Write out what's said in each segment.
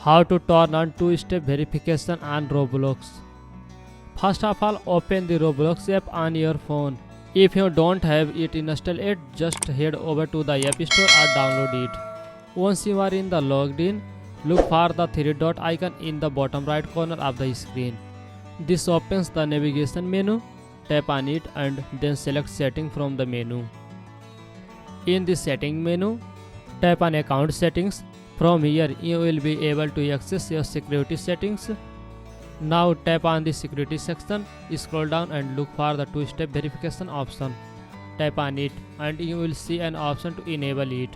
How to turn on two-step verification on Roblox. First of all, open the Roblox app on your phone. If you don't have it installed yet, just head over to the App Store or download it. Once you are in the logged in, look for the three dot icon in the bottom right corner of the screen. This opens the navigation menu. Tap on it and then select setting from the menu. In the setting menu, tap on account settings. From here, you will be able to access your security settings. Now tap on the security section, scroll down and look for the two-step verification option. Tap on it and you will see an option to enable it.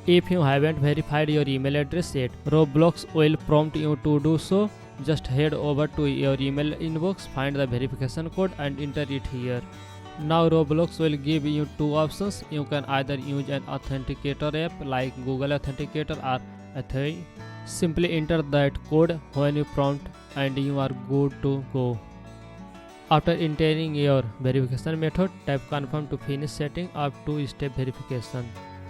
If you haven't verified your email address yet, Roblox will prompt you to do so. Just head over to your email inbox, find the verification code and enter it here. Now Roblox will give you two options. You can either use an authenticator app like Google Authenticator or Authenticator. Simply enter that code when you prompt and you are good to go. After entering your verification method, tap confirm to finish setting up two-step verification.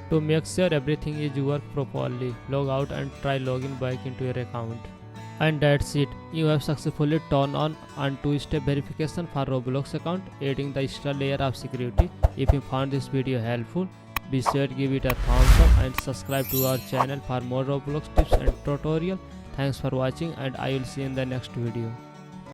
To make sure everything is work properly, log out and try login back into your account. And that's it. You have successfully turned on two-step verification for Roblox account, adding the extra layer of security. If you found this video helpful, be sure to give it a thumbs up and subscribe to our channel for more Roblox tips and tutorial. Thanks for watching and I will see you in the next video.